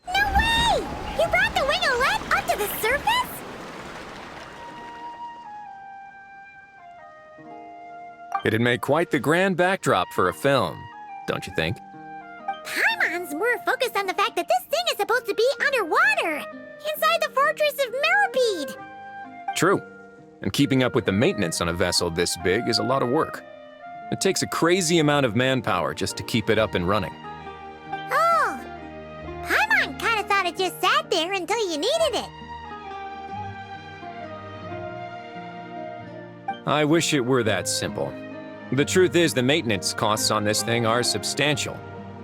No way! You brought the Wingalet up to the surface? It'd make quite the grand backdrop for a film, don't you think? Paimon's more focused on the fact that this thing is supposed to be underwater, inside the fortress of Mirapede. True. And keeping up with the maintenance on a vessel this big is a lot of work. It takes a crazy amount of manpower just to keep it up and running. Oh, Paimon kind of thought it just sat there until you needed it. I wish it were that simple. The truth is the maintenance costs on this thing are substantial,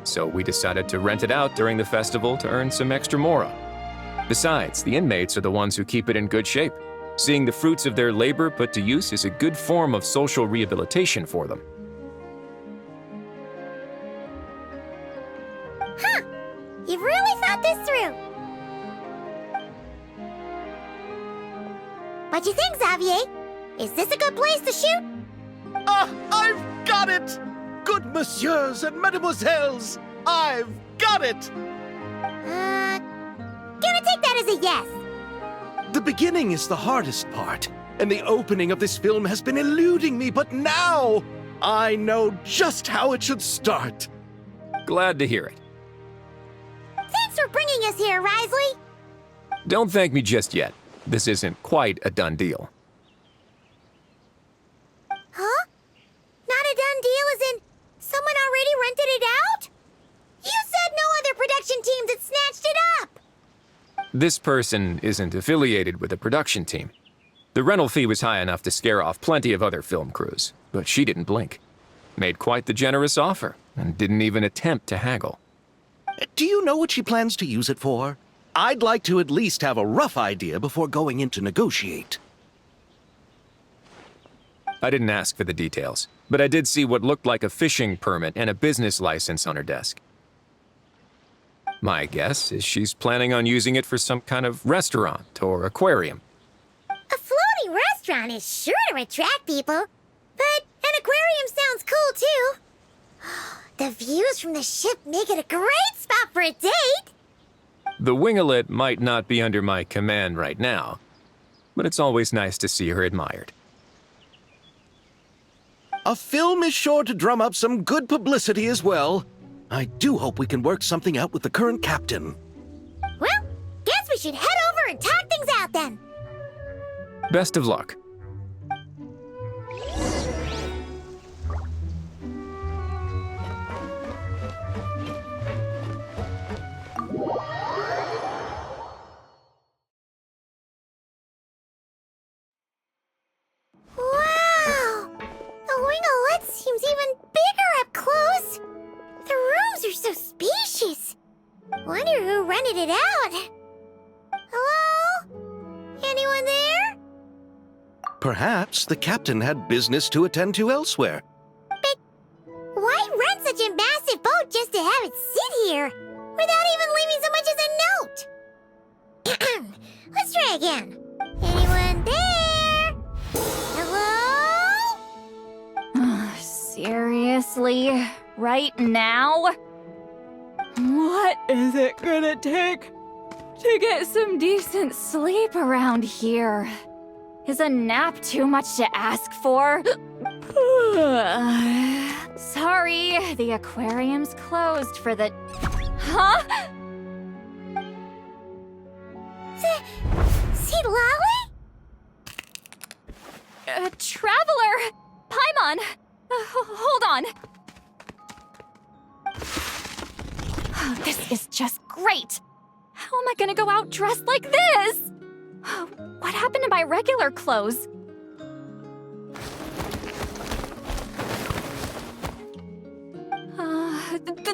so we decided to rent it out during the festival to earn some extra mora. Besides, the inmates are the ones who keep it in good shape. Seeing the fruits of their labor put to use is a good form of social rehabilitation for them. Huh, you've really thought this through. What do you think, Xavier? Is this a good place to shoot? Ah, I've got it! Good messieurs and mademoiselles, I've got it! Gonna take that as a yes. The beginning is the hardest part, and the opening of this film has been eluding me, but now I know just how it should start. Glad to hear it. Thanks for bringing us here, Risley. Don't thank me just yet. This isn't quite a done deal. Huh? Not a done deal as in someone already rented it out? You said no other production teams had snatched it up! This person isn't affiliated with a production team. The rental fee was high enough to scare off plenty of other film crews, but she didn't blink. Made quite the generous offer, and didn't even attempt to haggle. Do you know what she plans to use it for? I'd like to at least have a rough idea before going in to negotiate. I didn't ask for the details, but I did see what looked like a fishing permit and a business license on her desk. My guess is she's planning on using it for some kind of restaurant or aquarium. A floating restaurant is sure to attract people, but an aquarium sounds cool too. The views from the ship make it a great spot for a date. The Wingalet might not be under my command right now, but it's always nice to see her admired. A film is sure to drum up some good publicity as well. I do hope we can work something out with the current captain. Well, guess we should head over and talk things out then. Best of luck. Wow! The Wingalet seems even bigger up close. The rooms are so spacious. Wonder who rented it out. Hello? Anyone there? Perhaps the captain had business to attend to elsewhere. But why rent such a massive boat just to have it sit here, without even leaving so much as a note? Let's try again. Anyone there? Hello? Seriously? Right now? What is it gonna take to get some decent sleep around here? Is a nap too much to ask for? Sorry, the aquarium's closed for the... Huh? Citlali? Traveler! Paimon! Hold on. This is just great! How am I gonna go out dressed like this? What happened to my regular clothes?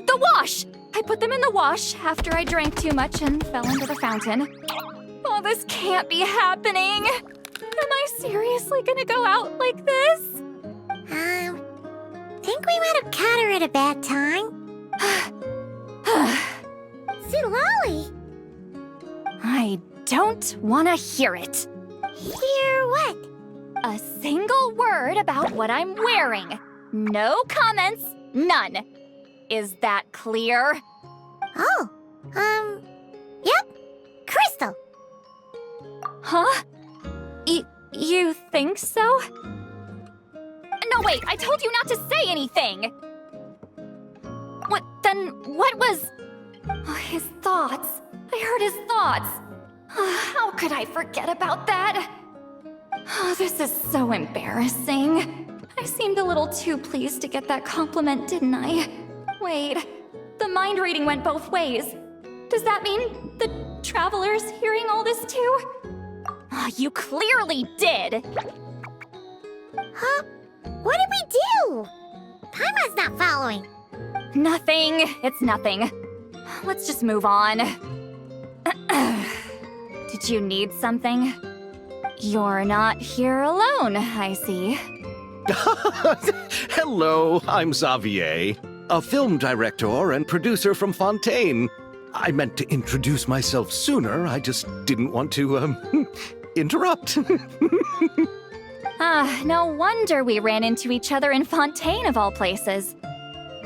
The wash! I put them in the wash after I drank too much and fell into the fountain. Oh, this can't be happening! Am I seriously gonna go out like this? Think we might have caught her at a bad time. Citlali! I don't want to hear it. Hear what? A single word about what I'm wearing. No comments, None. Is that clear? Oh, yep. Crystal. Huh? You think so? No, wait, I told you not to say anything! What was... Oh, his thoughts. I heard his thoughts. How could I forget about that? Oh, this is so embarrassing. I seemed a little too pleased to get that compliment, didn't I? Wait, the mind reading went both ways. Does that mean the Traveler's hearing all this too? Oh, you clearly did! Huh? What did we do? Paimon's not following. Nothing. It's nothing. Let's just move on. Did you need something? You're not here alone, I see. Hello, I'm Xavier, a film director and producer from Fontaine. I meant to introduce myself sooner, I just didn't want to, interrupt. No wonder we ran into each other in Fontaine of all places.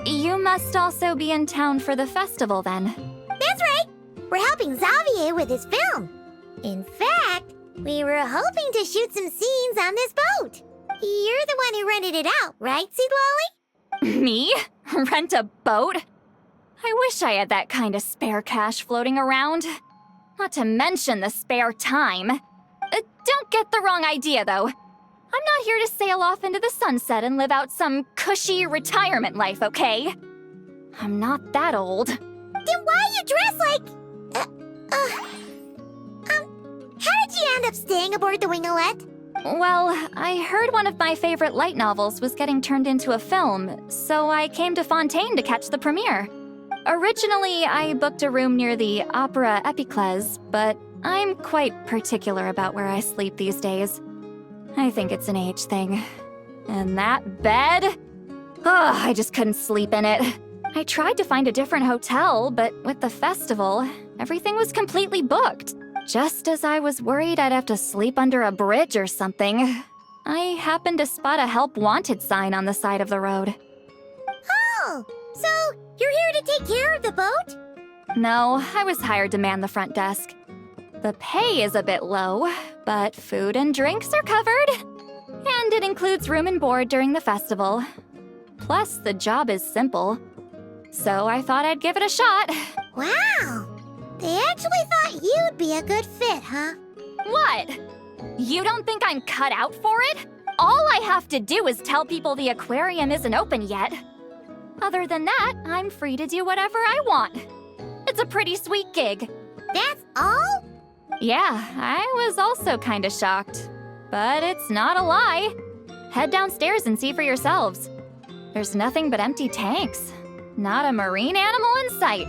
You must also be in town for the festival then. That's right. We're helping Xavier with his film. In fact, we were hoping to shoot some scenes on this boat. You're the one who rented it out, right, Citlali? Me? Rent a boat? I wish I had that kind of spare cash floating around. Not to mention the spare time. Don't get the wrong idea, though. I'm not here to sail off into the sunset and live out some cushy retirement life, okay? I'm not that old. Then why you dress like... how did you end up staying aboard the Wingalet? Well, I heard one of my favorite light novels was getting turned into a film, so I came to Fontaine to catch the premiere. Originally, I booked a room near the Opera Epiclese, but I'm quite particular about where I sleep these days. I think it's an age thing. And that bed? Ugh, I just couldn't sleep in it. I tried to find a different hotel, but with the festival, everything was completely booked. Just as I was worried I'd have to sleep under a bridge or something, I happened to spot a help wanted sign on the side of the road. Oh, so you're here to take care of the boat? No, I was hired to man the front desk. The pay is a bit low, but food and drinks are covered. And it includes room and board during the festival. Plus, the job is simple. So I thought I'd give it a shot. Wow! They actually thought you'd be a good fit, huh? What? You don't think I'm cut out for it? All I have to do is tell people the aquarium isn't open yet. Other than that, I'm free to do whatever I want. It's a pretty sweet gig. That's all? Yeah, I was also kinda shocked. But it's not a lie. Head downstairs and see for yourselves. There's nothing but empty tanks. Not a marine animal in sight.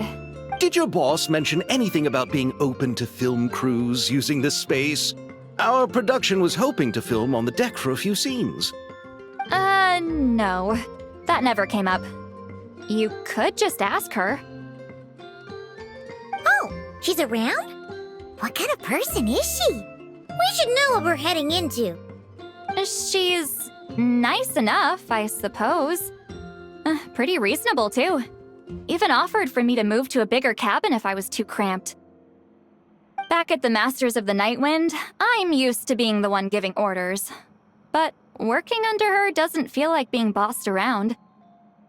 Did your boss mention anything about being open to film crews using this space? Our production was hoping to film on the deck for a few scenes. No. That never came up. You could just ask her. Oh, she's around? What kind of person is she? We should know what we're heading into. She's nice enough, I suppose. Pretty reasonable, too. Even offered for me to move to a bigger cabin if I was too cramped. Back at the Masters of the Nightwind, I'm used to being the one giving orders. But working under her doesn't feel like being bossed around.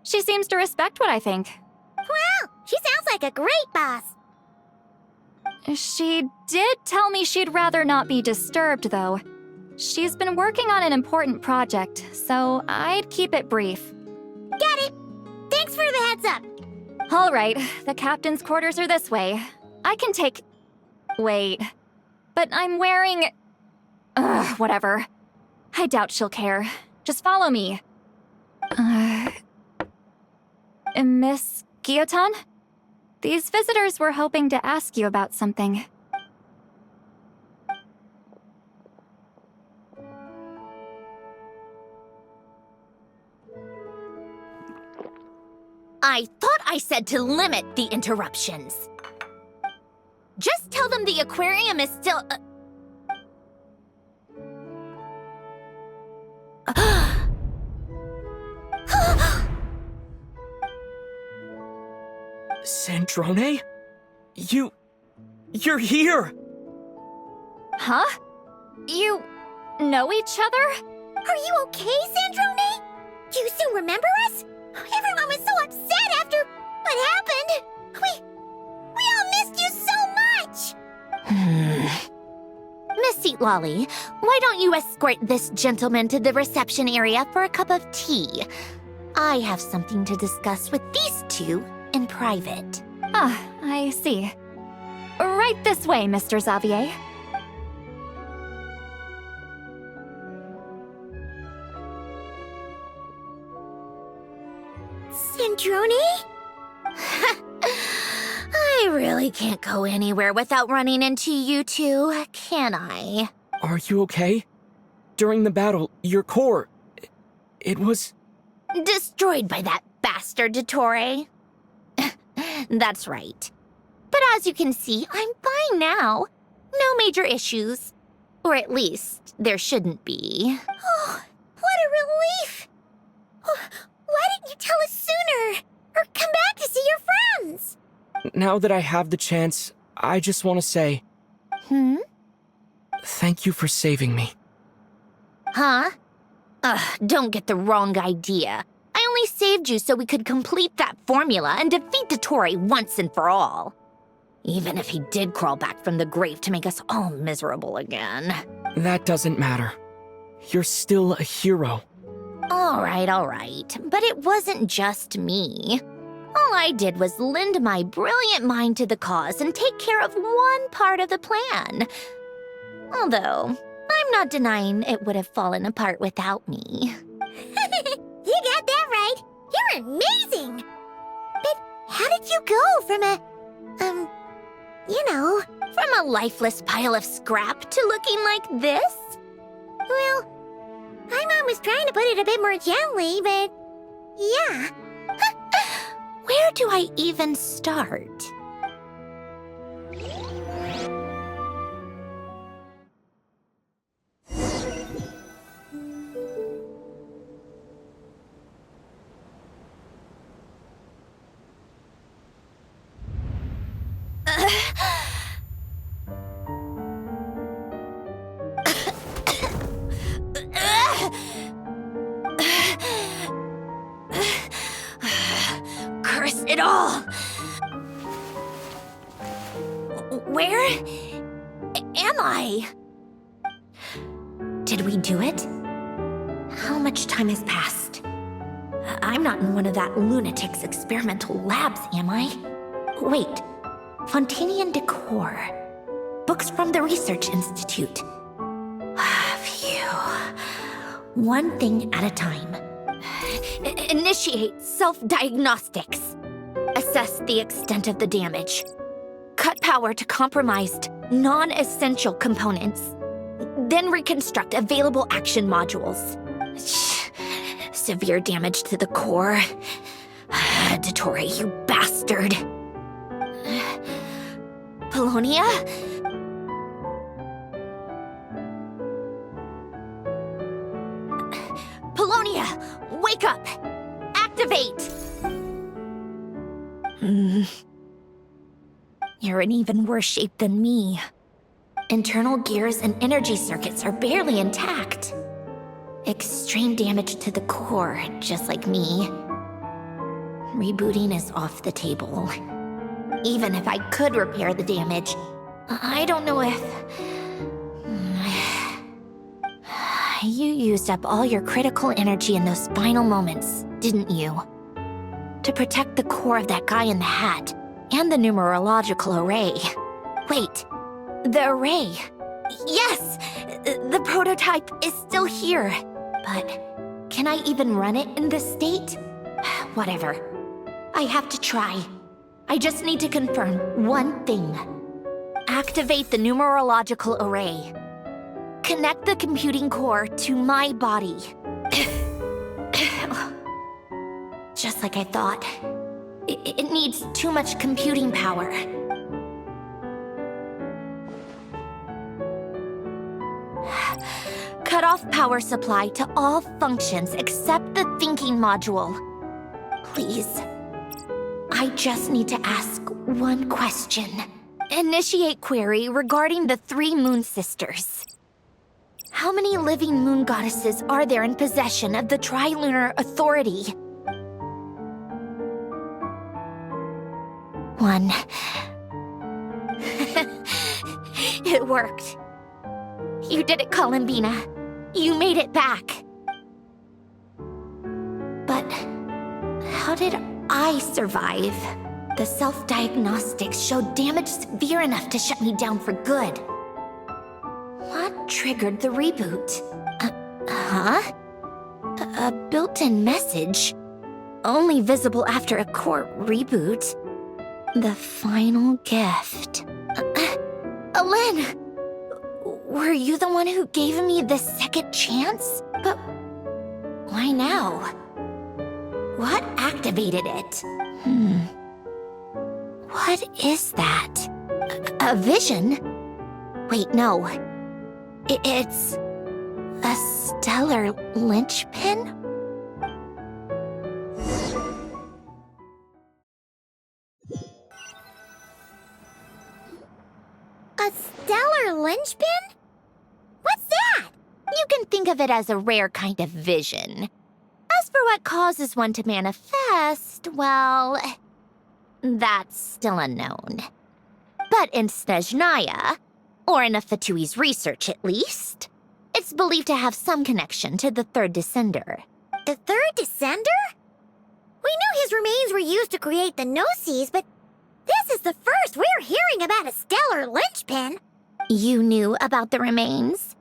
She seems to respect what I think. Wow, she sounds like a great boss. She did tell me she'd rather not be disturbed, though. She's been working on an important project, so I'd keep it brief. Got it. Thanks for the heads up. All right, the captain's quarters are this way. I can take... Wait. But I'm wearing... whatever. I doubt she'll care. Just follow me. Miss Guillotin? These visitors were hoping to ask you about something. I thought I said to limit the interruptions. Just tell them the aquarium is still... Sandrone? You're here! Huh? You know each other? Are you okay, Sandrone? Do you still remember us? Everyone was so upset after what happened. We all missed you so much. Miss Citlali, why don't you escort this gentleman to the reception area for a cup of tea? I have something to discuss with these two in private. Ah, I see. Right this way, Mr. Xavier. Sandrone? I really can't go anywhere without running into you two, can I? Are you okay? During the battle, your core... It was... Destroyed by that bastard Dottore. That's right. But as you can see, I'm fine now. No major issues. Or at least, there shouldn't be. Oh, what a relief! Oh, why didn't you tell us sooner? Or come back to see your friends? Now that I have the chance, I just want to say... Thank you for saving me. Huh? Don't get the wrong idea. I only saved you so we could complete that formula and defeat Dottore once and for all. Even if he did crawl back from the grave to make us all miserable again. That doesn't matter. You're still a hero. All right. But it wasn't just me. All I did was lend my brilliant mind to the cause and take care of one part of the plan. Although, I'm not denying it would have fallen apart without me. You got that right. You're amazing. But how did you go from From a lifeless pile of scrap to looking like this? Well, my mom was trying to put it a bit more gently, but yeah. Where do I even start? Curse it all! Where am I? Did we do it? How much time has passed? I'm not in one of that lunatic's experimental labs, am I? Wait, Fontaine decor. Books from the Research Institute. Phew. One thing at a time. Initiate self-diagnostics. Assess the extent of the damage. Cut power to compromised, non-essential components. Then reconstruct available action modules. Severe damage to the core. Dottore, you bastard. Pulonia? Pulonia, wake up! Activate! You're in even worse shape than me. Internal gears and energy circuits are barely intact. Extreme damage to the core, just like me. Rebooting is off the table. Even if I could repair the damage, I don't know if... You used up all your critical energy in those final moments, didn't you? To protect the core of that guy in the hat, and the numerological array. Wait, the array. Yes! The prototype is still here. But can I even run it in this state? Whatever. I have to try. I just need to confirm one thing. Activate the numerological array. Connect the computing core to my body. Just like I thought. It needs too much computing power. Cut off power supply to all functions except the thinking module. Please. I just need to ask one question. Initiate query regarding the 3 moon sisters. How many living moon goddesses are there in possession of the Trilunar Authority? 1. It worked. You did it, Columbina. You made it back. But how did I survive? The self-diagnostics showed damage severe enough to shut me down for good. What triggered the reboot? A built-in message? Only visible after a core reboot? The final gift. Alain! Were you the one who gave me the second chance? But why now? What activated it? What is that? A vision? Wait, no. It's a Stellar Linchpin? A Stellar Linchpin? What's that? You can think of it as a rare kind of vision. As for what causes one to manifest, well, that's still unknown. But in Snezhnaya, or in a Fatui's research at least, it's believed to have some connection to the third descender. The third descender? We knew his remains were used to create the Gnosis, but this is the first we're hearing about a Stellar Linchpin. You knew about the remains?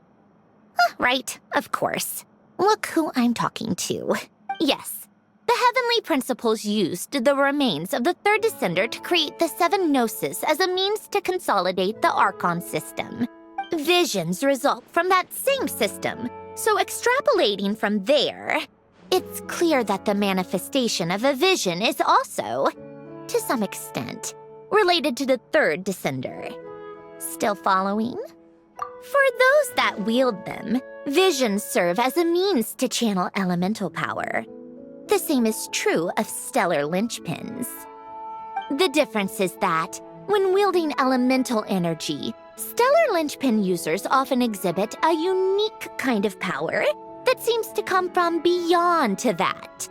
Right, of course. Look who I'm talking to. Yes, the Heavenly Principles used the remains of the third descender to create the 7 Gnosis as a means to consolidate the Archon system. Visions result from that same system, so extrapolating from there, it's clear that the manifestation of a vision is also, to some extent, related to the third descender. Still following? For those that wield them, visions serve as a means to channel elemental power. The same is true of Stellar Linchpins. The difference is that, when wielding elemental energy, Stellar Linchpin users often exhibit a unique kind of power that seems to come from beyond to that.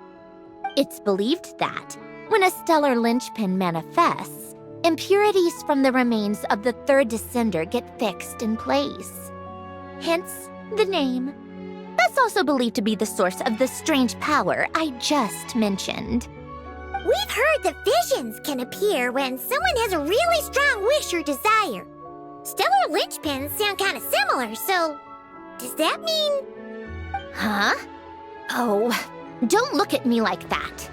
It's believed that, when a Stellar Linchpin manifests, impurities from the remains of the third descender get fixed in place. Hence, the name. That's also believed to be the source of the strange power I just mentioned. We've heard that visions can appear when someone has a really strong wish or desire. Stellar Linchpins sound kind of similar, so does that mean... Huh? Oh, don't look at me like that.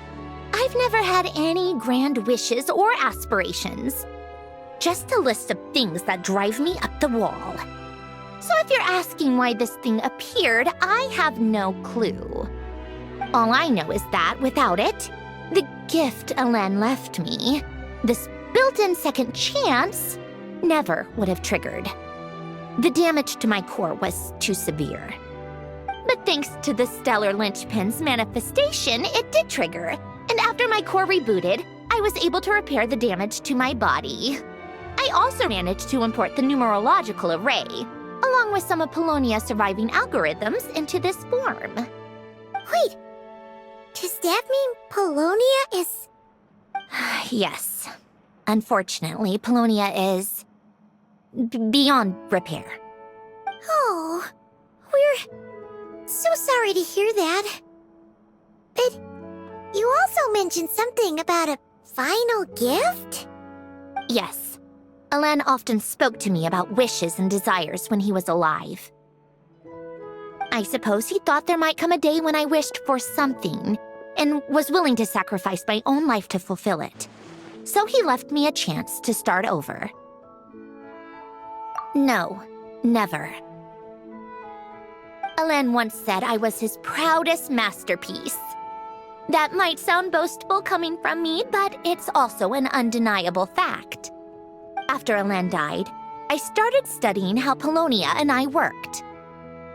I've never had any grand wishes or aspirations. Just a list of things that drive me up the wall. So if you're asking why this thing appeared, I have no clue. All I know is that without it, the gift Alain left me, this built-in second chance, never would have triggered. The damage to my core was too severe. But thanks to the Stellar Linchpin's manifestation, it did trigger. And after my core rebooted, I was able to repair the damage to my body. I also managed to import the numerological array, along with some of Pulonia's surviving algorithms, into this form. Wait, does that mean Pulonia is... Yes. Unfortunately, Pulonia is... beyond repair. Oh, we're so sorry to hear that. But you also mentioned something about a final gift? Yes. Alain often spoke to me about wishes and desires when he was alive. I suppose he thought there might come a day when I wished for something, and was willing to sacrifice my own life to fulfill it. So he left me a chance to start over. No, never. Alain once said I was his proudest masterpiece. That might sound boastful coming from me, but it's also an undeniable fact. After Alain died, I started studying how Pulonia and I worked.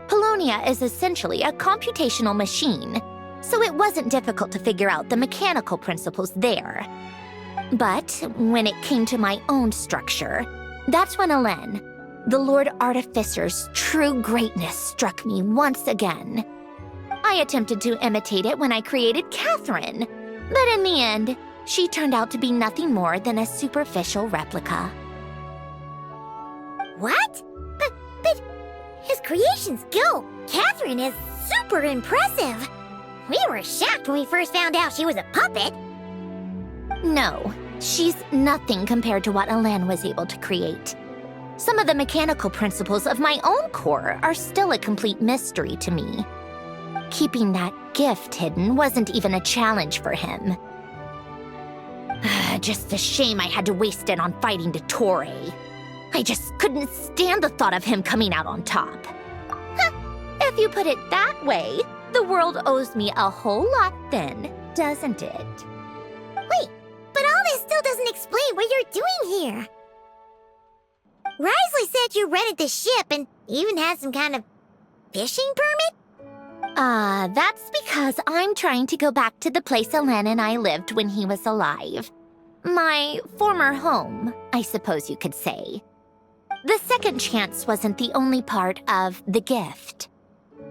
Pulonia is essentially a computational machine, so it wasn't difficult to figure out the mechanical principles there. But when it came to my own structure, that's when Alain, the Lord Artificer's true greatness, struck me once again. I attempted to imitate it when I created Catherine, but in the end, she turned out to be nothing more than a superficial replica. What? But his creations go. Catherine is super impressive. We were shocked when we first found out she was a puppet. No, she's nothing compared to what Alain was able to create. Some of the mechanical principles of my own core are still a complete mystery to me. Keeping that gift hidden wasn't even a challenge for him. Just a shame I had to waste it on fighting Dottore. I just couldn't stand the thought of him coming out on top. If you put it that way, the world owes me a whole lot then, doesn't it? Wait, but all this still doesn't explain what you're doing here. Risley said you rented the ship and even had some kind of fishing permit? That's because I'm trying to go back to the place Alain and I lived when he was alive. My former home, I suppose you could say. The second chance wasn't the only part of the gift.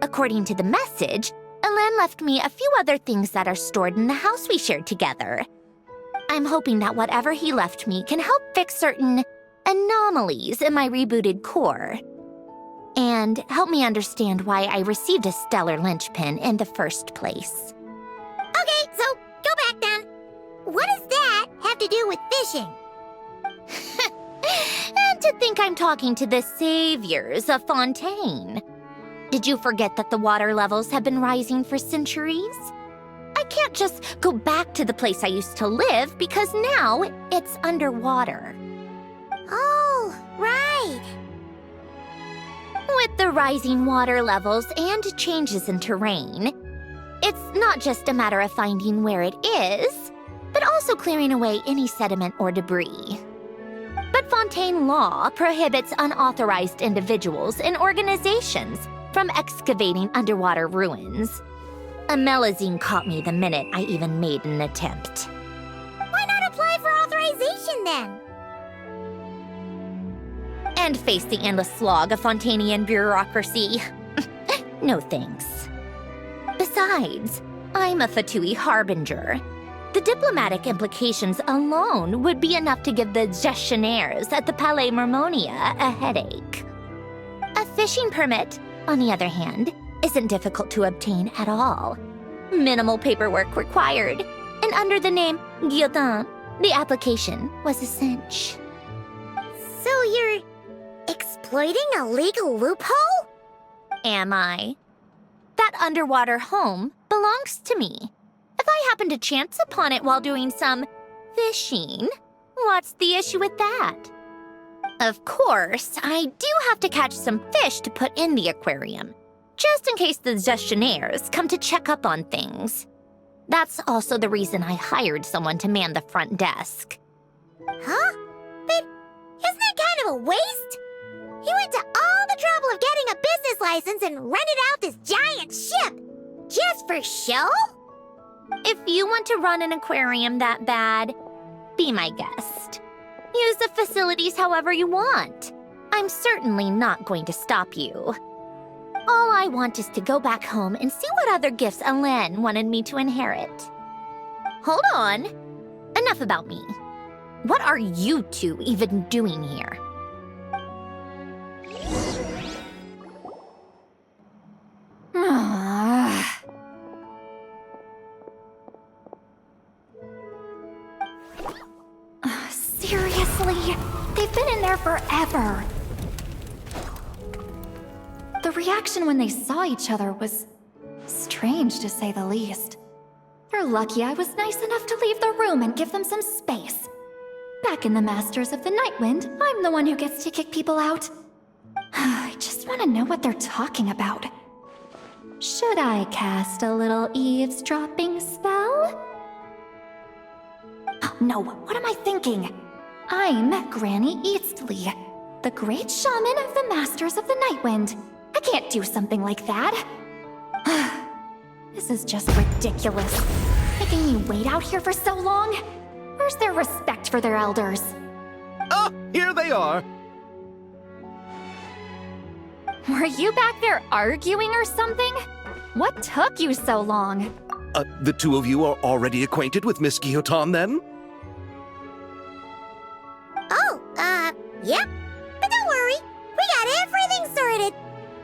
According to the message, Alain left me a few other things that are stored in the house we shared together. I'm hoping that whatever he left me can help fix certain anomalies in my rebooted core. And help me understand why I received a Stellar Linchpin in the first place. Okay, so go back then. What does that have to do with fishing? And to think I'm talking to the saviors of Fontaine. Did you forget that the water levels have been rising for centuries? I can't just go back to the place I used to live because now it's underwater. Oh, right. With the rising water levels and changes in terrain, it's not just a matter of finding where it is, but also clearing away any sediment or debris. But Fontaine law prohibits unauthorized individuals and organizations from excavating underwater ruins. A Melazine caught me the minute I even made an attempt. Why not apply for authorization then? And face the endless slog of Fontainian bureaucracy. No thanks. Besides, I'm a Fatui Harbinger. The diplomatic implications alone would be enough to give the gestionnaires at the Palais Marmonia a headache. A fishing permit, on the other hand, isn't difficult to obtain at all. Minimal paperwork required, and under the name Guillotin, the application was a cinch. So you're exploiting a legal loophole? Am I? That underwater home belongs to me. If I happen to chance upon it while doing some fishing, what's the issue with that? Of course, I do have to catch some fish to put in the aquarium, just in case the gestionnaires come to check up on things. That's also the reason I hired someone to man the front desk. Huh? But isn't that kind of a waste? You went to all the trouble of getting a business license and rented out this giant ship, just for show? If you want to run an aquarium that bad, be my guest. Use the facilities however you want. I'm certainly not going to stop you. All I want is to go back home and see what other gifts Alain wanted me to inherit. Hold on. Enough about me. What are you two even doing here? Seriously? They've been in there forever. The reaction when they saw each other was strange, to say the least. They're lucky I was nice enough to leave the room and give them some space. Back in the Masters of the Nightwind, I'm the one who gets to kick people out. I just want to know what they're talking about. Should I cast a little eavesdropping spell? Oh, no, what am I thinking? I'm Granny Eastly, the great shaman of the Masters of the Nightwind. I can't do something like that. This is just ridiculous. Making me wait out here for so long? We're Where's their respect for their elders? Oh, here they are. Were you back there arguing or something? What took you so long? The two of you are already acquainted with Miss Guillotin, then? Oh, yep. But don't worry, we got everything sorted.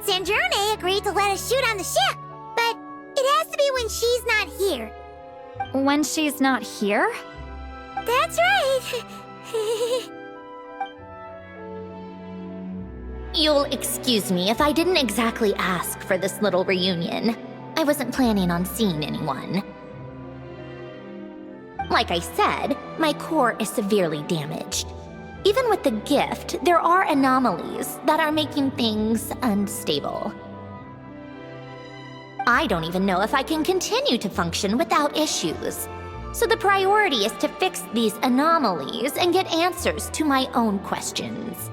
Sandrone agreed to let us shoot on the ship, but it has to be when she's not here. When she's not here? That's right. You'll excuse me if I didn't exactly ask for this little reunion. I wasn't planning on seeing anyone. Like I said, my core is severely damaged. Even with the gift, there are anomalies that are making things unstable. I don't even know if I can continue to function without issues. So the priority is to fix these anomalies and get answers to my own questions.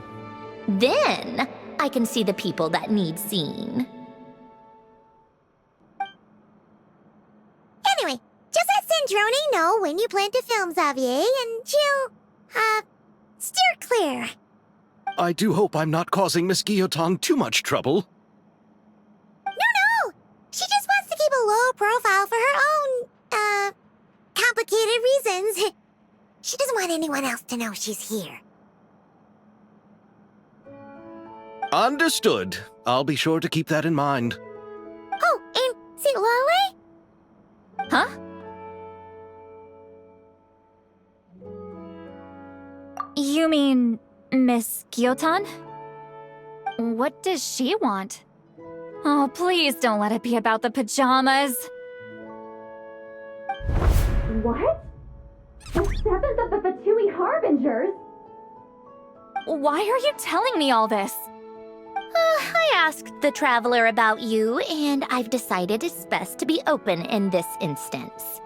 Then, I can see the people that need seeing. Anyway, just let Sandrone know when you plan to film Xavier, and she'll, steer clear. I do hope I'm not causing Miss Guillotin too much trouble. No! She just wants to keep a low profile for her own, complicated reasons. She doesn't want anyone else to know she's here. Understood. I'll be sure to keep that in mind. Oh, and Citlali? Huh? You mean Miss Guillotin? What does she want? Oh, please don't let it be about the pajamas. What? The 7th of the Fatui Harbingers? Why are you telling me all this? I asked the Traveler about you, and I've decided it's best to be open in this instance.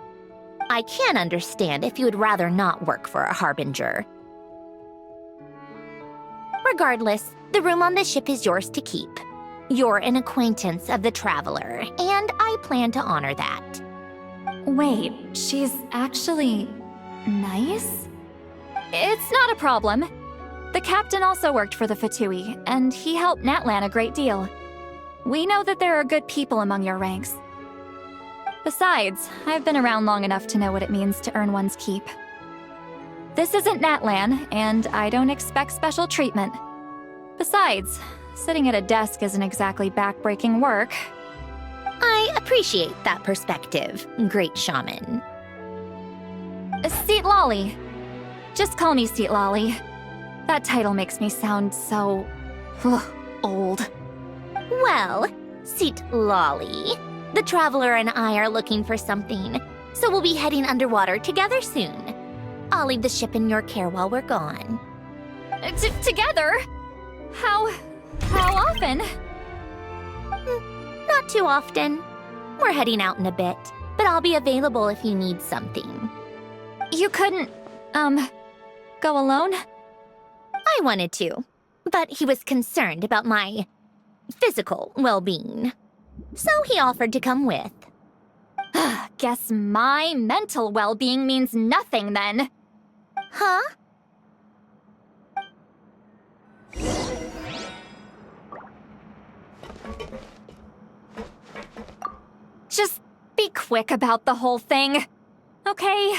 I can understand if you would rather not work for a Harbinger. Regardless, the room on the ship is yours to keep. You're an acquaintance of the Traveler, and I plan to honor that. Wait, she's actually nice? It's not a problem. The captain also worked for the Fatui, and he helped Natlan a great deal. We know that there are good people among your ranks. Besides, I've been around long enough to know what it means to earn one's keep. This isn't Natlan, and I don't expect special treatment. Besides, sitting at a desk isn't exactly backbreaking work. I appreciate that perspective, great shaman. Citlali. Just call me Citlali. That title makes me sound so... old. Well, Citlali, the Traveler and I are looking for something, so we'll be heading underwater together soon. I'll leave the ship in your care while we're gone. Together? How often? Not too often. We're heading out in a bit, but I'll be available if you need something. You couldn't, go alone? I wanted to, but he was concerned about my physical well-being, so he offered to come with. Guess my mental well-being means nothing then. Huh? Just be quick about the whole thing, okay?